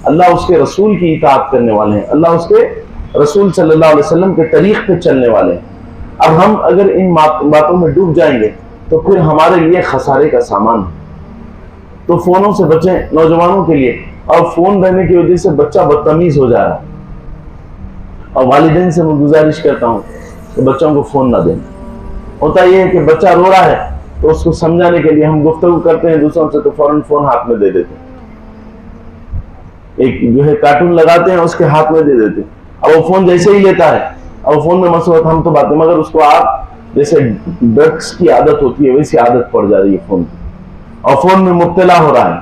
اللہ اس کے رسول کی اطاعت کرنے والے ہیں، اللہ اس کے رسول صلی اللہ علیہ وسلم کے طریق پہ چلنے والے ہیں۔ اب ہم اگر ان باتوں میں ڈوب جائیں گے تو پھر ہمارے لیے خسارے کا سامان ہے۔ تو فونوں سے بچیں نوجوانوں کے لیے، اور فون رہنے کی وجہ سے بچہ بدتمیز ہو جا رہا ہے، اور والدین سے میں گزارش کرتا ہوں کہ بچوں کو فون نہ دیں۔ ہوتا یہ ہے کہ بچہ رو رہا ہے تو اس کو سمجھانے کے لیے ہم گفتگو کرتے ہیں دوسروں سے، تو فوراً فون ہاتھ میں دے دیتے ہیں، ایک جو ہے کارٹون لگاتے ہیں اس کے ہاتھ میں دے دیتے ہیں، اب وہ فون جیسے ہی لیتا ہے اب فون میں مصروف، ہم تو باتیں، مگر اس کو آپ جیسے ڈرگس کی عادت ہوتی ہے ویسی عادت پڑ جا رہی ہے فون کی، اور فون میں مبتلا ہو رہا ہے۔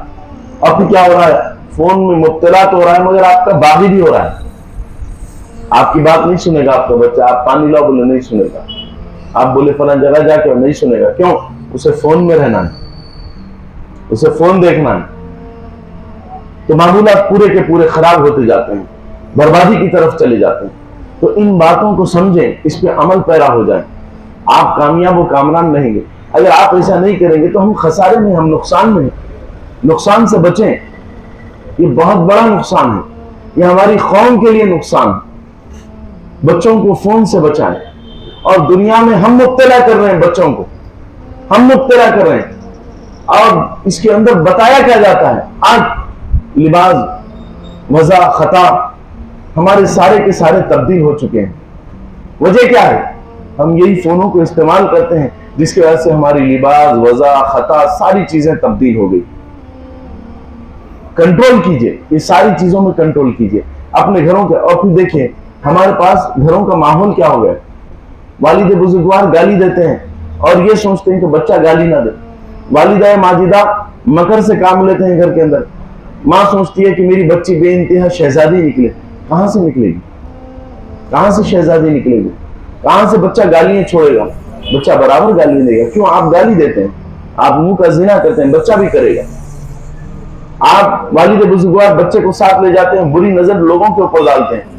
اب کیا ہو رہا ہے؟ فون میں مبتلا تو ہو رہا ہے مگر آپ کا باغی بھی ہو رہا ہے۔ آپ کی بات نہیں سنے گا آپ کا بچہ، آپ پانی لاؤ بولے نہیں سنے گا، آپ بولے فلاں جگہ جا کے نہیں سنے گا۔ کیوں؟ اسے فون میں رہنا ہے، اسے فون دیکھنا ہے۔ تو معمولات پورے کے پورے خراب ہوتے جاتے ہیں، بربادی کی طرف چلے جاتے ہیں۔ تو ان باتوں کو سمجھیں، اس پہ عمل پیرا ہو جائیں، آپ کامیاب و کامران رہیں گے۔ اگر آپ ایسا نہیں کریں گے تو ہم خسارے میں، ہم نقصان میں ہیں۔ نقصان سے بچیں، یہ بہت بڑا نقصان ہے، یہ ہماری قوم کے لیے نقصان ہے۔ بچوں کو فون سے بچائیں، اور دنیا میں ہم مبتلا کر رہے ہیں بچوں کو، ہم مبتلا کر رہے ہیں، اور اس کے اندر بتایا کیا جاتا ہے؟ آج لباس، وضع، خطا ہمارے سارے کے سارے تبدیل ہو چکے ہیں۔ وجہ کیا ہے؟ ہم یہی فونوں کو استعمال کرتے ہیں، جس کی وجہ سے ہماری لباس، وضع، خطا ساری چیزیں تبدیل ہو گئی۔ کنٹرول کیجئے، یہ ساری چیزوں میں کنٹرول کیجئے اپنے گھروں کے۔ اور پھر دیکھیں ہمارے پاس گھروں کا ماحول کیا ہو گیا، والد بزرگوار گالی دیتے ہیں اور یہ سوچتے ہیں کہ بچہ گالی نہ دے۔ والدہ ماجدہ مکر سے کام لیتے ہیں گھر کے اندر، ماں سوچتی ہے کہ میری بچی بے انتہا شہزادی نکلے۔ کہاں سے نکلے گی؟ کہاں سے شہزادی نکلے گی؟ کہاں سے بچہ گالیاں چھوڑے گا؟ بچہ برابر گالی دے گا۔ کیوں؟ آپ گالی دیتے ہیں، آپ منہ کا زنا کرتے ہیں، بچہ بھی کرے گا۔ آپ والد بزرگوار بچے کو ساتھ لے جاتے ہیں، بری نظر لوگوں کے اوپر ڈالتے ہیں۔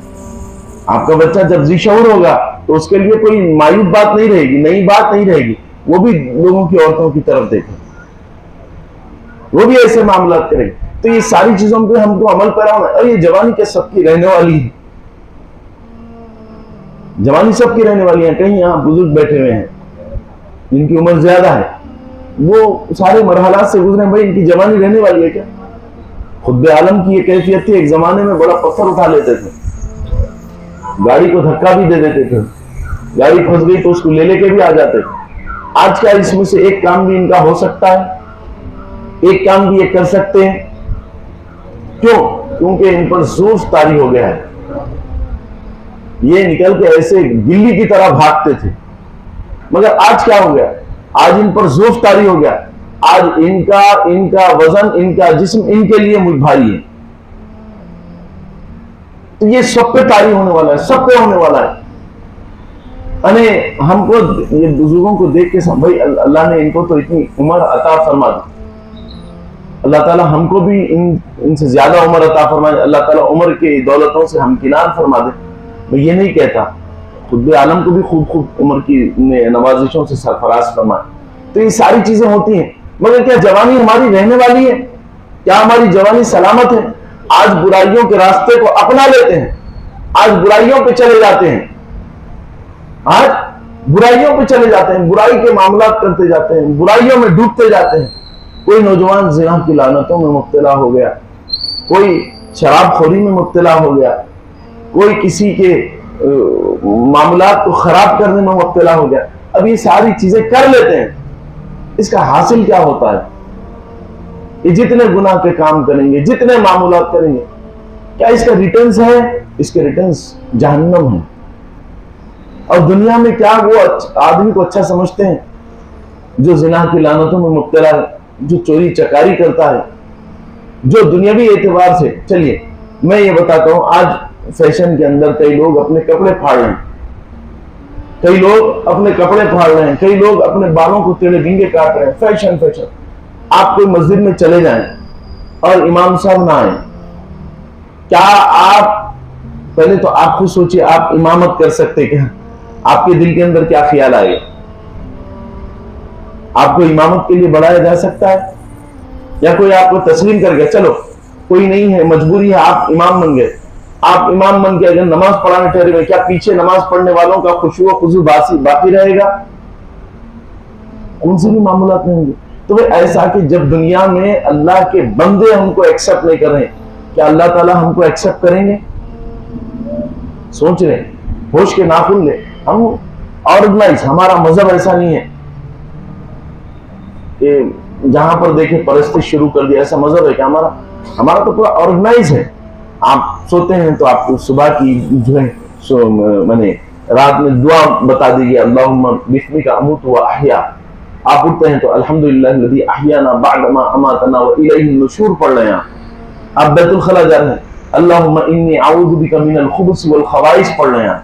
آپ کا بچہ جب ذی شعور ہوگا تو اس کے لیے کوئی مایوب بات نہیں رہے گی، نئی بات نہیں رہے گی، وہ بھی لوگوں کی عورتوں کی طرف دیکھے، وہ بھی ایسے معاملات کرے گی۔ تو یہ ساری چیزوں پہ ہم کو عمل پیرا ہونا ہے۔ اور یہ جوانی کے سب کی رہنے والی ہے، جوانی سب کی رہنے والی ہے۔ کہیں یہاں بزرگ بیٹھے ہوئے ہیں جن کی عمر زیادہ ہے، وہ سارے مرحلات سے گزرے، بھائی ان کی جوانی رہنے والی ہے کیا؟ خود عالم کی یہ کیفیت تھی، ایک زمانے میں بڑا پتھر اٹھا لیتے تھے، گاڑی کو دھکا بھی دے دیتے تھے، گاڑی پھنس گئی تو اس کو لے کے بھی آ جاتے تھے۔ آج کیا اس میں سے ایک کام بھی ان کا ہو سکتا ہے؟ ایک کام بھی یہ کر سکتے ہیں؟ کیوں؟ کیونکہ ان پر زوف طاری ہو گیا ہے۔ یہ نکل کے ایسے بلی کی طرح بھاگتے تھے، مگر آج کیا ہو گیا؟ آج ان پر زوف طاری ہو گیا، آج ان کا وزن، ان کا جسم ان کے لیے بھاری ہے۔ تو یہ سب پہ طاری ہونے والا ہے، سب پہ ہونے والا ہے۔ ہم کو یہ بزرگوں کو دیکھ کے بھائی اللہ نے ان کو تو اتنی عمر عطا فرما دی، اللہ تعالیٰ ہم کو بھی ان سے زیادہ عمر عطا فرمائے، اللہ تعالیٰ عمر کی دولتوں سے ہمکنار فرما دے۔ میں یہ نہیں کہتا، خود عالم کو بھی خوب عمر کی نوازشوں سے سرفراز فرمائے۔ تو یہ ساری چیزیں ہوتی ہیں، مگر کیا جوانی ہماری رہنے والی ہے؟ کیا ہماری جوانی سلامت ہے؟ آج برائیوں کے راستے کو اپنا لیتے ہیں، آج برائیوں پہ چلے جاتے ہیں، آج برائیوں پہ چلے جاتے ہیں، برائی کے معاملات کرتے جاتے ہیں، برائیوں میں ڈوبتے جاتے ہیں۔ کوئی نوجوان زنا کی لعنتوں میں مبتلا ہو گیا، کوئی شراب خوری میں مبتلا ہو گیا، کوئی کسی کے معاملات کو خراب کرنے میں مبتلا ہو گیا۔ اب یہ ساری چیزیں کر لیتے ہیں، اس کا حاصل کیا ہوتا ہے؟ یہ جتنے گناہ کے کام کریں گے، جتنے معاملات کریں گے، کیا اس کا ریٹرنز ہے؟ اس کے ریٹرنز جہنم ہے۔ اور دنیا میں کیا وہ آدمی کو اچھا سمجھتے ہیں جو زنا کی لعنتوں میں مبتلا ہے، جو چوری چکاری کرتا ہے، جو دنیاوی اعتبار سے۔ چلیے میں یہ بتاتا ہوں، آج فیشن کے اندر کئی لوگ اپنے کپڑے پھاڑ رہے ہیں، کئی لوگ اپنے کپڑے پھاڑ رہے ہیں، کئی لوگ اپنے بالوں کو ٹیڑھے بینگے کاٹ رہے ہیں۔ Fashion fashion. آپ کوئی مسجد میں چلے جائیں اور امام صاحب نہ آئیں، کیا آپ پہلے تو آپ خود سوچئے آپ امامت کر سکتے کیا؟ آپ کے دل کے اندر کیا خیال آئے گا؟ آپ کو امامت کے لیے بڑھایا جا سکتا ہے؟ یا کوئی آپ کو تسلیم کر گیا چلو کوئی نہیں ہے، مجبوری ہے، آپ امام بن گئے، آپ امام بن کے اگر نماز پڑھانے ٹھہرے ہوئے، کیا پیچھے نماز پڑھنے والوں کا خشوع و خضوع باقی رہے گا؟ ان سے بھی معاملات نہیں ہوں گے۔ تو وہ ایسا کہ جب دنیا میں اللہ کے بندے ہم کو ایکسپٹ نہیں کر رہے، کیا اللہ تعالیٰ ہم کو ایکسپٹ کریں گے؟ سوچ رہے، ہوش کے ناخن لے، ہم آرگنائز، ہمارا مذہب ایسا نہیں ہے کہ جہاں پر دیکھے پرستش شروع کر دیا، ایسا مذہب ہے کہ ہمارا تو پورا آرگنائز ہے۔ آپ سوتے ہیں تو آپ کو صبح کی جو ہے رات میں دعا بتا دیجیے، اللہم بسمک اموت و احیا۔ آپ اٹھتے ہیں تو الحمدللہ الذی احیانا بعد ما اماتنا والیہ النشور پڑھ رہے ہیں۔ آپ بیت الخلا جا رہے ہیں، اللہم انی اعوذ بک من الخبث والخبائث پڑھ رہے ہیں،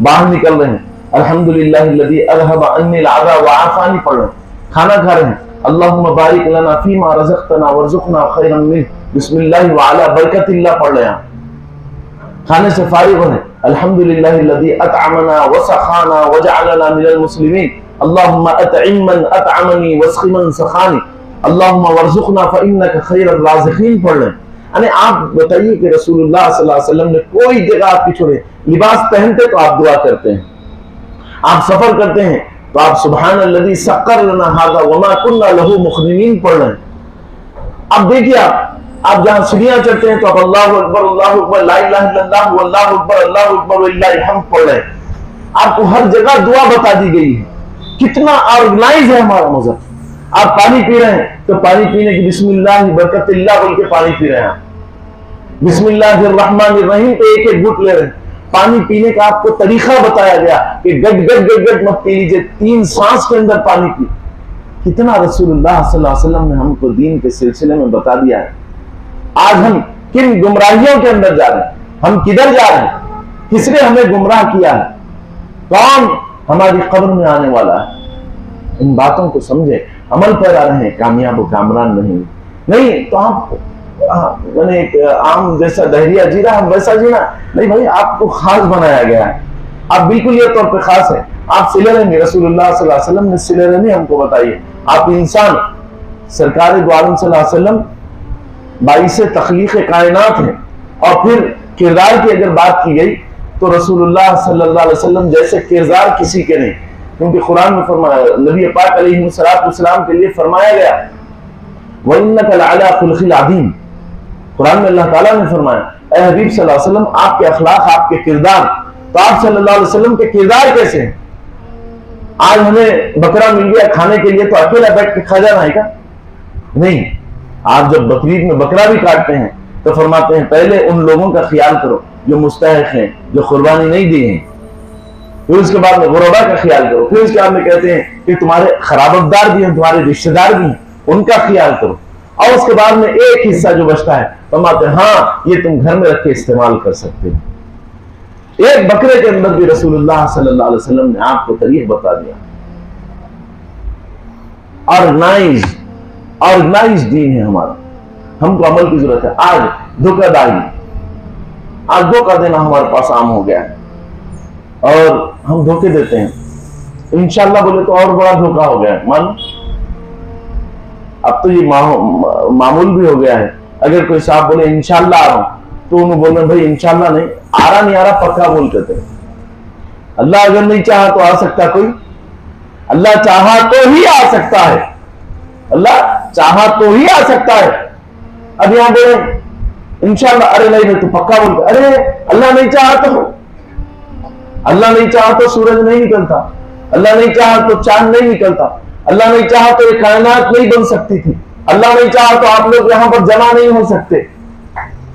باہر نکل رہے ہیں، الحمدللہ الذی اذھب عنی العذا وعافانی پڑھ رہے ہیں، کھانا کھا رہے ہیں، اللہم بارک لنا فیما رزقتنا وارزقنا خیرا منہ، بسم اللہ وعلی برکت اللہ پڑھ رہے ہیں۔ کھانے سے فارغ ہوئے، الحمدللہ الذی اطعمنا وسقانا وجعلنا من المسلمین، اللہم اطعم من اطعمنی واسق من سقانی، اللہم وارزقنا فانک خیر الرازقین پڑھ رہے ہیں۔ یعنی آپ بتائیے کہ رسول اللہ صلی اللہ علیہ وسلم نے کوئی جگہ آپ کی چھوڑے، لباس پہنتے تو آپ دعا کرتے ہیں، آپ سفر کرتے ہیں تو آپ سبحان الذی سخر لنا ھذا وما کنا لہ مقرنین پڑھ رہے ہیں۔ اب دیکھیے آپ جہاں سیڑھیاں چڑھتے ہیں تو آپ اللہ اکبر لا الہ الا اللہ اللہ اکبر وللہ الحمد پڑھ رہے ہیں۔ آپ کو ہر جگہ دعا بتا دی گئی ہے، کتنا آرگنائز ہے ہمارا مذہب۔ آپ پانی پی رہے ہیں تو پانی پینے کی بسم اللہ برکت اللہ بول کے پانی پی رہے ہیں، بسم اللہ الرحمن الرحیم پہ ایک ایک گھٹ لے رہے ہیں۔ پانی پینے کا آپ کو طریقہ بتایا گیا کہ گٹ گٹ گٹ گٹ مت پی لیجیے، 3 سانس کے اندر پانی پی۔ کتنا رسول اللہ صلی اللہ علیہ وسلم نے ہم کو دین کے سلسلے میں بتا دیا ہے۔ آج ہم کن گمراہیوں کے اندر جا رہے ہیں، ہم کدھر جا رہے ہیں، کس نے ہمیں گمراہ کیا ہے، کون ہماری قبر میں آنے والا ہے؟ ان باتوں کو سمجھے، عمل پر آ رہے ہیں، کامیاب و کامران نہیں تو آپ ایک عام جیسا دہریہ جی رہا ہم ویسا جینا نہیں بھائی، آپ کو خاص بنایا گیا ہے، آپ بالکل یہ طور پہ خاص ہے۔ آپ صلہ رحمی، رسول اللہ صلی اللہ علیہ وسلم نے صلہ رحمی ہم کو بتائیے۔ آپ انسان، سرکار دو عالم صلی اللہ علیہ وسلم باعث تخلیق کائنات ہیں، اور پھر کردار کی اگر بات کی گئی تو رسول اللہ صلی اللہ علیہ وسلم جیسے کردار کسی کے نہیں، کیونکہ قرآن میں فرمایا، نبی پاک علیہ السلام کے لیے فرمایا گیا وَإِنَّكَ لَعَلَىٰ خُلُقٍ عَظِيمٍ۔ قرآن میں اللہ تعالیٰ نے فرمایا اے حبیب صلی اللہ علیہ وسلم، آپ کے اخلاق، آپ کے کردار، تو آپ صلی اللہ علیہ وسلم کے کردار کیسے ہیں؟ آج ہمیں بکرا مل گیا کھانے کے لیے تو اکیلا بیٹھ کے کھا جانا ہے کیا؟ نہیں، آپ جب بقرعید میں بکرا بھی کاٹتے ہیں تو فرماتے ہیں پہلے ان لوگوں کا خیال کرو جو مستحق ہیں، جو قربانی نہیں دی ہیں، پھر اس کے بعد میں غربا کا خیال کرو، پھر اس کے بعد میں کہتے ہیں کہ تمہارے خرابتدار بھی ہیں، تمہارے رشتہ دار بھی ہیں، ان کا خیال کرو، اور اس کے بعد میں ایک حصہ جو بچتا ہے فرماتے ہیں ہاں یہ تم گھر میں رکھ کے استعمال کر سکتے ہو۔ ایک بکرے کے اندر بھی رسول اللہ صلی اللہ علیہ وسلم نے آپ کو طریق بتا دیا۔ آرگنائز دین ہے ہمارا، ہم کو عمل کی ضرورت ہے۔ آج دھوکہ داری، آج دھوکہ دینا ہمارے پاس عام ہو گیا ہے، اور ہم دھوکے دیتے ہیں۔ انشاءاللہ بولے تو اور بڑا دھوکہ ہو گیا ہے، مانو اب تو یہ معمول بھی ہو گیا ہے۔ اگر کوئی صاحب بولے انشاءاللہ آ رہا ہوں تو انہوں بولنا بھائی انشاءاللہ نہیں، آ رہا پکا بول کہتے ہیں۔ اللہ اگر نہیں چاہا تو آ سکتا کوئی؟ اللہ چاہا تو ہی آ سکتا ہے، اللہ چاہا تو ہی آ سکتا ہے۔ اب یہاں بولے انشاءاللہ، ارے نہیں تو پکا بول کے، ارے اللہ نہیں چاہا تو، اللہ نہیں چاہا تو سورج نہیں نکلتا، اللہ نہیں چاہا تو چاند نہیں نکلتا، اللہ نہیں چاہا تو یہ کائنات نہیں بن سکتی تھی، اللہ نہیں چاہا تو آپ لوگ یہاں پر جمع نہیں ہو سکتے۔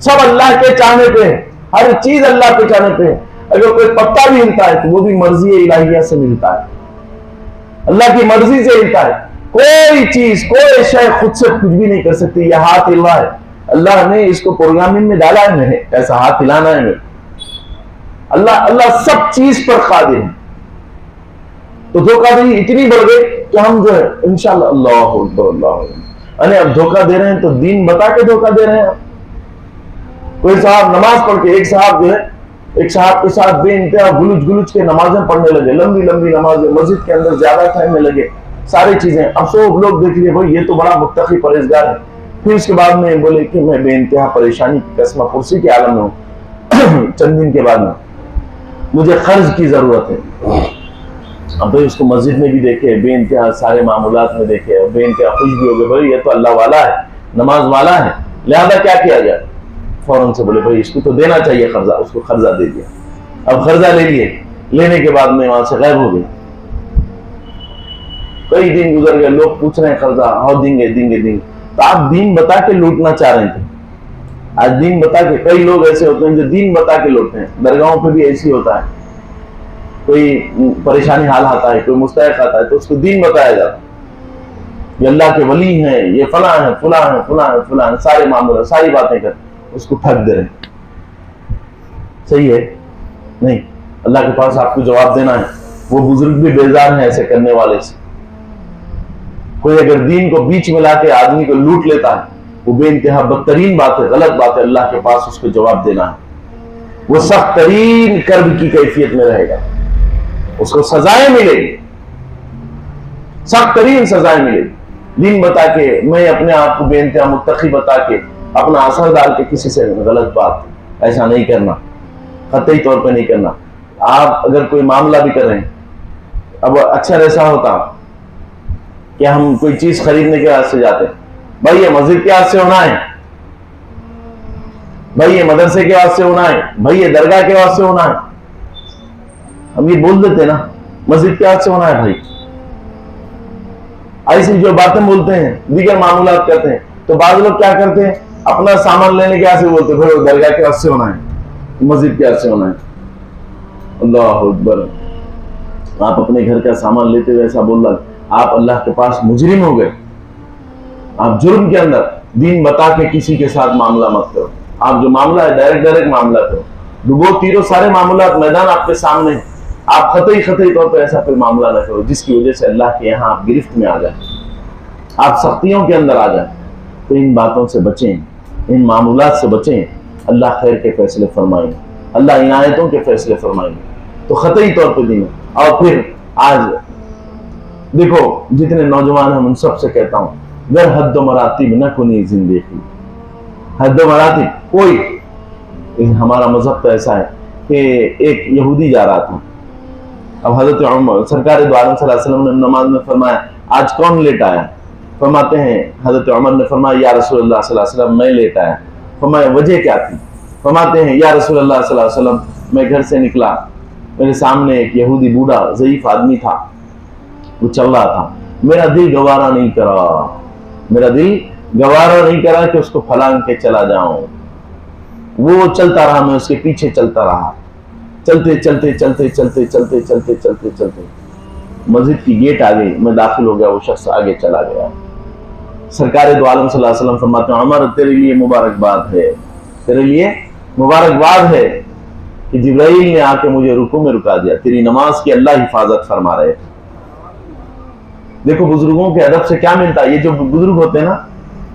سب اللہ کے چاہنے پہ ہے، ہر چیز اللہ کے چاہنے پہ ہے۔ اگر کوئی پتا بھی ہلتا ہے تو وہ بھی مرضی الہیہ سے ملتا ہے، اللہ کی مرضی سے ہلتا ہے۔ کوئی چیز، کوئی شے خود سے کچھ بھی نہیں کر سکتی۔ یہ ہاتھ ہل رہا ہے، اللہ نے اس کو پروگرامنگ میں ڈالا ہے، میں ایسا ہاتھ ہلانا ہے میں۔ اللہ سب چیز پر قادر ہے۔ تو دھوکہ دہی اتنی بڑھ گئی کہ ہم جو ہے انشاءاللہ اللہ اکبر اللہ اکبر، یعنی اب دھوکہ دے رہے ہیں تو دین بتا کے دھوکہ دے رہے ہیں۔ کوئی صاحب نماز پڑھ کے، ایک صاحب جو ہے ایک صاحب کے ساتھ بے انتہا گلوچ کے نمازیں پڑھنے لگے، لمبی نمازیں، مسجد کے اندر زیادہ ٹھہرنے لگے، ساری چیزیں۔ اب سب لوگ دیکھ لیے بھائی یہ تو بڑا متقی پرہیزگار ہے، پھر اس کے بعد میں بولے کہ میں بے انتہا پریشانی کی قسمہ پرسی کے عالم میں ہوں، چند دن کے بعد میں مجھے قرض کی ضرورت ہے۔ اب بھائی اس کو مسجد میں بھی دیکھے، بے انتہا سارے معمولات میں دیکھے، بے انتہا خوش بھی ہو گئے، بھائی یہ تو اللہ والا ہے، نماز والا ہے، لہذا کیا کیا جائے؟ فوراً سے بولے بھائی اس کو تو دینا چاہیے قرضہ، اس کو قرضہ دے دیا۔ اب قرضہ لے لیے، لینے کے بعد میں وہاں سے غائب ہو گئی۔ کئی دن گزر گئے، لوگ پوچھ رہے ہیں قرضہ، ہاں دیں گے دیں گے دیں گے۔ تو آپ دین بتا کے لوٹنا چاہ رہے تھے، آج دین بتا کے، کئی لوگ ایسے ہوتے ہیں جو دین بتا کے لوٹتے ہیں، درگاہوں پہ بھی ایسی ہوتا ہے، کوئی پریشانی حال آتا ہے، کوئی مستحق آتا ہے تو اس کو دین بتایا جاتا ہے، یہ اللہ کے ولی ہیں، یہ فلاں ہیں فلاں ہیں فلاں ہیں فلاں ہیں، سارے معاملات ساری باتیں کر اس کو ٹھگ دے رہے ہیں۔ صحیح ہے؟ نہیں، اللہ کے پاس آپ کو جواب دینا ہے۔ وہ بزرگ بھی بیزار ہیں ایسے کرنے والے سے۔ کوئی اگر دین کو بیچ میں لا کے آدمی کو لوٹ لیتا ہے، وہ بے انتہا بدترین بات ہے، غلط بات ہے، اللہ کے پاس اس کو جواب دینا ہے۔ وہ سخت ترین کرب کی کیفیت میں رہے گا، اس کو سزائیں ملے گی، سخت ترین سزائیں ملے گی۔ دین بتا کے، میں اپنے آپ کو بے انتہا متقی بتا کے، اپنا اثر ڈال کے کسی سے غلط بات ایسا نہیں کرنا، قطعی طور پہ نہیں کرنا۔ آپ اگر کوئی معاملہ بھی کر رہے ہیں، اب اکثر ایسا ہوتا کہ ہم کوئی چیز خریدنے کے واسطے جاتے ہیں، بھائی یہ مسجد کے واسطے ہونا ہے، بھائی یہ مدرسے کے واسطے ہونا ہے، بھائی یہ درگاہ کے واسطے ہونا ہے، ہم یہ بول دیتے نا مسجد کے واسطے ہونا ہے بھائی، ایسی جو باتیں بولتے ہیں، دیگر معاملات کرتے ہیں۔ تو بعض لوگ کیا کرتے ہیں، اپنا سامان لینے کے واسطے بولتے ہیں، بھائی وہ درگاہ کے واسطے ہونا ہے، مسجد کے واسطے ہونا ہے۔ اللہ اکبر، آپ اپنے گھر کا سامان لیتے ہوئے ایسا بول رہا، آپ اللہ کے پاس مجرم ہو گئے، آپ جرم کے اندر۔ دین بتا کے کسی کے ساتھ معاملہ مت کرو، آپ جو معاملہ ہے ڈائریکٹ معاملہ کرو، ڈبو تیرو سارے معاملات میدان آپ کے سامنے ہیں، آپ خطئی طور پہ ایسا پھر معاملہ نہ کرو جس کی وجہ سے اللہ کے یہاں آپ گرفت میں آ جائیں، آپ سختیوں کے اندر آ جائیں۔ تو ان باتوں سے بچیں، ان معاملات سے بچیں، اللہ خیر کے فیصلے فرمائیں، اللہ عنایتوں کے فیصلے فرمائیں۔ تو خطئی طور پہ دین، اور پھر آج دیکھو جتنے نوجوان ہیں ان سب سے کہتا ہوں، گر حد و مراتب نہ کنی زندگی، حد و مراتب کوئی، ہمارا مذہب تو ایسا ہے کہ ایک یہودی جا رہا تھا، اب حضرت عمر سرکار دو عالم صلی اللہ علیہ وسلم نے نماز میں فرمایا آج کون لیٹ آیا؟ فرماتے ہیں حضرت عمر نے فرمایا یا رسول اللہ صلی اللہ علیہ وسلم میں لیٹ آیا۔ فرمایا وجہ کیا تھی؟ فرماتے ہیں یا رسول اللہ صلی اللہ علیہ وسلم میں گھر سے نکلا، میرے سامنے ایک یہودی بوڑھا ضعیف آدمی تھا، وہ چل رہا تھا، میرا دل گوارا نہیں کرا، میرا دل گوارا نہیں کرا کہ اس کو پھلانگ کے چلا جاؤں۔ وہ چلتا رہا، میں اس کے پیچھے چلتا رہا، چلتے چلتے چلتے چلتے چلتے چلتے چلتے چلتے مسجد کی گیٹ آ گئی، میں داخل ہو گیا، وہ شخص آگے چلا گیا۔ سرکار دو عالم صلی اللہ علیہ وسلم فرماتے ہیں عمر تیرے لیے مبارکباد ہے، تیرے لیے مبارکباد ہے کہ جبرائیل نے آ کے مجھے رکوع میں رکا دیا، تیری نماز کی اللہ حفاظت فرما رہے تھے۔ دیکھو بزرگوں کے ادب سے کیا ملتا ہے، یہ جو بزرگ ہوتے ہیں نا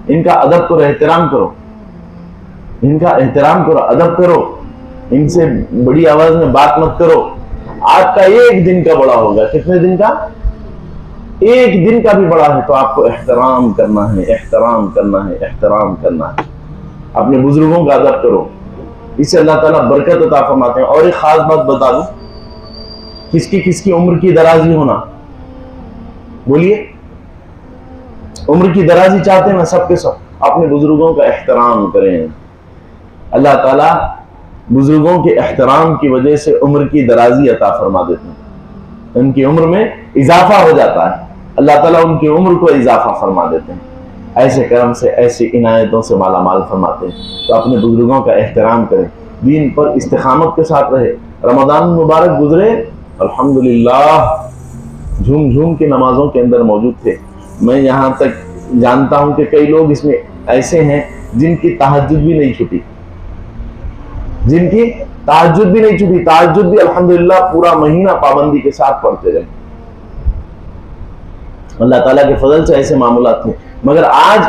ان کا ادب کرو، احترام کرو، ان کا احترام کرو، ادب کرو، ان سے بڑی آواز میں بات مت کرو۔ آپ کا ایک دن کا بڑا ہوگا، کتنے دن کا؟ ایک دن کا بھی بڑا ہے، تو آپ کو احترام کرنا ہے، احترام کرنا ہے، احترام کرنا ہے، اپنے بزرگوں کا ادب کرو، اس سے اللہ تعالیٰ برکت عطا فرماتے ہیں۔ اور ایک خاص بات بتا دوں، کس کی عمر کی درازی ہونا، بولیے، عمر کی درازی چاہتے ہیں نا سب کے سب، اپنے بزرگوں کا احترام کریں، اللہ تعالیٰ بزرگوں کے احترام کی وجہ سے عمر کی درازی عطا فرما دیتے ہیں، ان کی عمر میں اضافہ ہو جاتا ہے، اللہ تعالیٰ ان کی عمر کو اضافہ فرما دیتے ہیں، ایسے کرم سے ایسی عنایتوں سے مالا مال فرماتے ہیں۔ تو اپنے بزرگوں کا احترام کریں، دین پر استقامت کے ساتھ رہے۔ رمضان مبارک گزرے الحمدللہ، جھوم جھوم کے نمازوں کے اندر موجود تھے۔ میں یہاں تک جانتا ہوں کہ کئی لوگ اس میں ایسے ہیں جن کی تہجد بھی نہیں چھٹی، جن کی تہجد بھی نہیں چھٹی، تہجد بھی الحمدللہ پورا مہینہ پابندی کے ساتھ پڑھتے رہے۔ اللہ تعالیٰ کے فضل سے ایسے معاملات تھے، مگر آج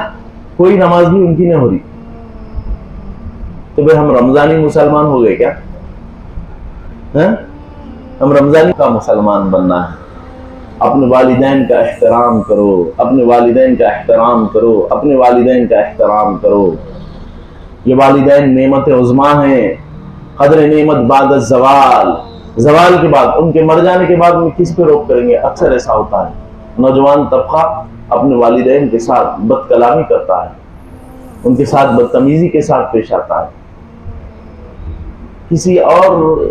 کوئی نماز بھی ان کی نہیں ہو رہی۔ تو بھئی ہم رمضانی مسلمان ہو گئے کیا؟ ہم رمضانی کا مسلمان بننا ہے، اپنے والدین کا احترام کرو، اپنے والدین کا احترام کرو، اپنے والدین کا احترام کرو۔ یہ والدین نعمت عظمیٰ ہیں، قدر نعمت بعد الزوال، زوال کے بعد، ان کے مر جانے کے بعد میں کس پہ روک کریں گے؟ اکثر ایسا ہوتا ہے نوجوان طبقہ اپنے والدین کے ساتھ بد کلامی کرتا ہے، ان کے ساتھ بدتمیزی کے ساتھ پیش آتا ہے، کسی اور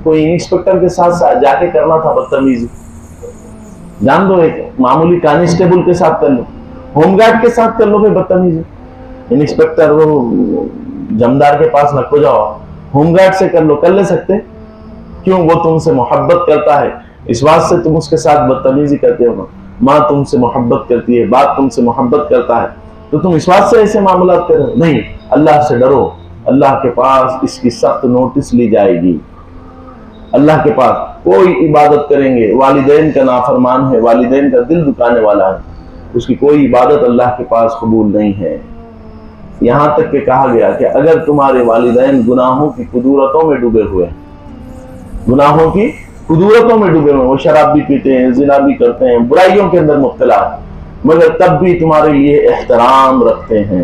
کوئی انسپیکٹر کے ساتھ جا کے کرنا تھا بدتمیزی، جان دو ایک معمولی کانسٹیبل کے ساتھ کر لو، ہوم گارڈ کے ساتھ کر لو پھر بدتمیزی، انسپیکٹر وہ جمدار کے پاس نہ کھو جاؤ، ہوم گارڈ سے کر لو، کر لے سکتے؟ کیوں؟ وہ تم سے محبت کرتا ہے، اس بات سے تم اس کے ساتھ بدتمیزی کرتے ہو۔ ماں تم سے محبت کرتی ہے، باپ تم سے محبت کرتا ہے، تو تم اس بات سے ایسے معاملات کرو؟ نہیں، اللہ سے ڈرو، اللہ کے پاس اس کی سخت نوٹس لی جائے گی۔ اللہ کے پاس کوئی عبادت کریں گے، والدین کا نافرمان ہے، والدین کا دل دکانے والا ہے، اس کی کوئی عبادت اللہ کے پاس قبول نہیں ہے۔ یہاں تک کہ کہا گیا کہ اگر تمہارے والدین گناہوں کی قدورتوں میں ڈوبے ہوئے ہیں، گناہوں کی قدورتوں میں ڈوبے ہوئے، وہ شراب بھی پیتے ہیں، زنا بھی کرتے ہیں، برائیوں کے اندر مبتلا ہیں، مگر تب بھی تمہارے لیے احترام رکھتے ہیں،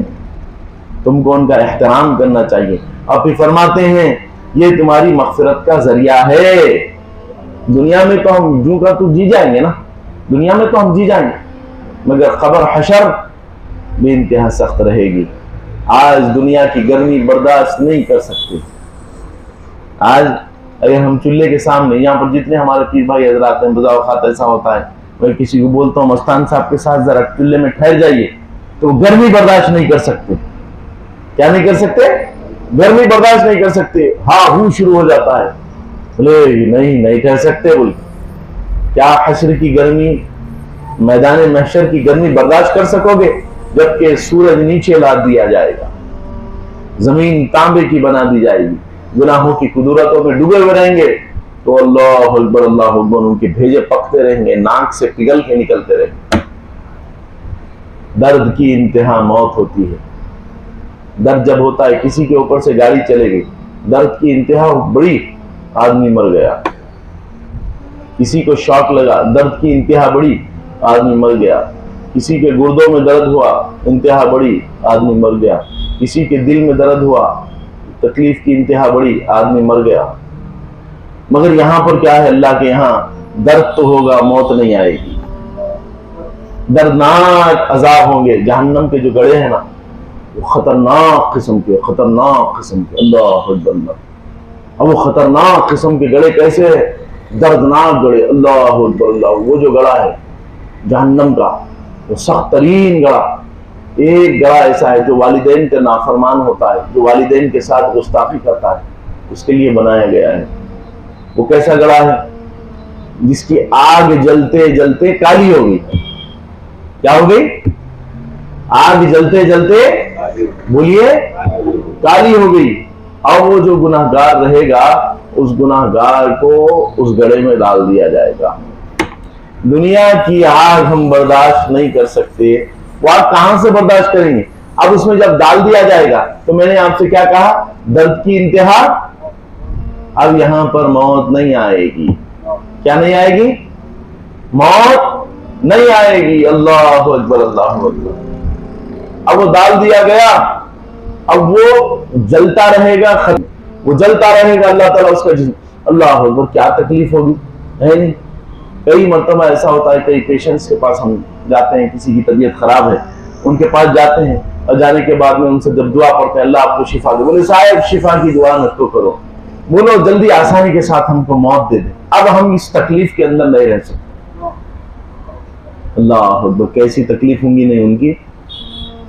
تم کو ان کا احترام کرنا چاہیے، اور پھر فرماتے ہیں یہ تمہاری مغفرت کا ذریعہ ہے۔ دنیا میں تو ہم جو کا تو جی جائیں گے نا، دنیا میں تو ہم جی جائیں گے، مگر قبر حشر بے انتہا سخت رہے گی۔ آج دنیا کی گرمی برداشت نہیں کر سکتے۔ آج اگر ہم چولہے کے سامنے، یہاں پر جتنے ہمارے پیر بھائی حضرات ہیں، بذا اوقات ایسا ہوتا ہے میں کسی کو بولتا ہوں مستان صاحب کے ساتھ ذرا چولہے میں ٹھہر جائیے، تو گرمی برداشت نہیں کر سکتے۔ کیا نہیں کر سکتے؟ گرمی برداشت نہیں کر سکتے، ہاں ہوں شروع ہو جاتا ہے، بولے نہیں ٹھہر سکتے، بول کیا حشر کی گرمی، میدان محشر کی گرمی برداشت کر سکو گے؟ جبکہ سورج نیچے لا دیا جائے گا، زمین تانبے کی بنا دی جائے گی، گناہوں کی قدورتوں میں ڈوبے ہوئے رہیں گے، تو اللہ اکبر اللہ اکبر ان کے بھیجے پکتے رہیں گے، ناک سے پگھل کے نکلتے رہیں گے۔ درد کی انتہا موت ہوتی ہے۔ درد جب ہوتا ہے، کسی کے اوپر سے گاڑی چلے گئی، درد کی انتہا بڑی، آدمی مر گیا۔ کسی کو شاک لگا، درد کی انتہا بڑی، آدمی مر گیا۔ کسی کے گردوں میں درد ہوا، انتہا بڑی، آدمی مر گیا۔ کسی کے دل میں درد ہوا، تکلیف کی انتہا بڑی، آدمی مر گیا۔ مگر یہاں پر کیا ہے؟ اللہ کے یہاں درد تو ہوگا، موت نہیں آئے گی۔ دردناک عذاب ہوں گے، جہنم کے جو گڑھے ہیں نا، وہ خطرناک قسم کے، اللہ اکبر اللہ۔ اب وہ خطرناک قسم کے گڑھے کیسے ہے؟ دردناک گڑھے، اللہ اکبر اللہ۔ وہ جو گڑھا ہے جہنم کا، وہ سخت ترین گڑھا، ایک گڑھا ایسا ہے جو والدین کا نافرمان ہوتا ہے، جو والدین کے ساتھ گستاخی کرتا ہے، اس کے لیے بنایا گیا ہے۔ وہ کیسا گڑھا ہے؟ جس کی آگ جلتے جلتے کالی ہو گئی۔ کیا ہو گئی؟ آگ جلتے جلتے، بولیے، کالی ہو گئی۔ اور وہ جو گناہگار رہے گا، اس گناہگار کو اس گڑھے میں ڈال دیا جائے گا۔ دنیا کی آگ ہم برداشت نہیں کر سکتے، وہ آگ کہاں سے برداشت کریں گے؟ اب اس میں جب ڈال دیا جائے گا، تو میں نے آپ سے کیا کہا؟ درد کی انتہا۔ اب یہاں پر موت نہیں آئے گی۔ کیا نہیں آئے گی؟ موت نہیں آئے گی۔ اللہ اکبر اللہ اکبر۔ اب وہ ڈال دیا گیا، اب وہ جلتا رہے گا، وہ جلتا رہے گا، اللہ تعالیٰ اس کا جسم، اللہ اکبر، کیا تکلیف ہوگی، ہے نہیں؟ کئی مرتبہ ایسا ہوتا ہے، کئی پیشنٹس کے پاس ہم جاتے ہیں، کسی کی طبیعت خراب ہے، ان کے پاس جاتے ہیں، اور جانے کے بعد میں ان سے جب دعا پڑھتے ہیں اللہ آپ کو شفا دے، بولے صاحب شفا کی دعا نہ تو کرو، بولو جلدی آسانی کے ساتھ ہم کو موت دے دے، اب ہم اس تکلیف کے اندر نہیں رہ سکتے۔ اللہ اکبر، کیسی تکلیف ہوں گی نہیں ان کی،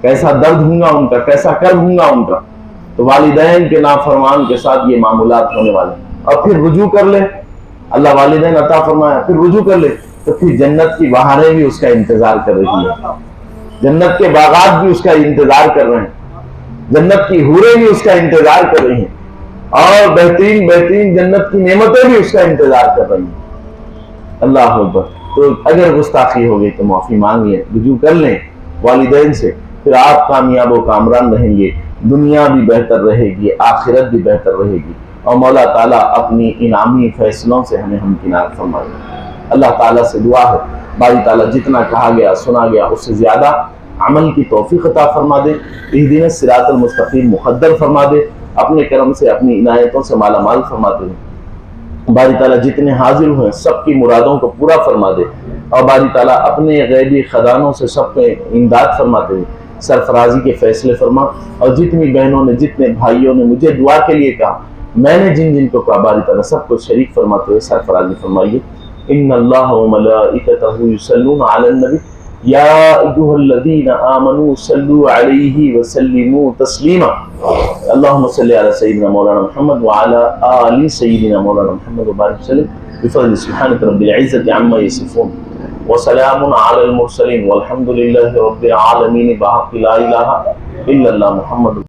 کیسا درد ہوں گا ان کا، کیسا کرب ہوں گا ان کا۔ تو والدین کے نافرمان کے ساتھ یہ معاملات ہونے والے ہیں۔ اور پھر رجوع کر لے، اللہ والدین عطا فرمایا، پھر رجوع کر لے، تو پھر جنت کی بہاریں بھی اس کا انتظار کر رہی ہیں، جنت کے باغات بھی اس کا انتظار کر رہے ہیں، جنت کی حوریں بھی اس کا انتظار کر رہی ہیں، اور بہترین بہترین جنت کی نعمتیں بھی اس کا انتظار کر رہی ہیں۔ اللہ اکبر۔ تو اگر گستاخی ہو گئی تو معافی مانگیے، رجوع کر لیں والدین سے، پھر آپ کامیاب و کامران رہیں گے، دنیا بھی بہتر رہے گی، آخرت بھی بہتر رہے گی، اور مولا تعالیٰ اپنی انعامی فیصلوں سے ہمیں ہمکنار فرمائے۔ اللہ تعالیٰ سے دعا ہے باری تعالیٰ جتنا کہا گیا سنا گیا اس سے زیادہ عمل کی توفیق عطا فرما دے، اہدنا الصراط المستقیم مقدر فرما دے، اپنے کرم سے اپنی عنایتوں سے مالا مال فرماتے ہیں۔ باری تعالیٰ جتنے حاضر ہوئے سب کی مرادوں کو پورا فرما دے، اور باری تعالیٰ اپنے غیبی خزانوں سے سب پہ امداد فرماتے ہیں، سرفرازی کے فیصلے فرما۔ اور جتنی بہنوں نے جتنے بھائیوں نے مجھے دعا کے لیے کہا، میں نے جن جن کو کہا، باری تعالیٰ سب کو شریک فرماتے ہوئے سرفرازی فرمائیے۔ ان اللہ وملائکتہ یصلون علی النبی یا ایھا الذین آمنوا صلوا علیہ وسلموا تسلیما اللہم صلی علی سیدنا مولانا محمد وعلی آل سیدنا مولانا محمد وبارک وسلم بفضل سبحانک رب العزة عما یصفون وسلام علی المرسلین والحمد للہ رب العالمین بحق لا الہ الا اللہ محمد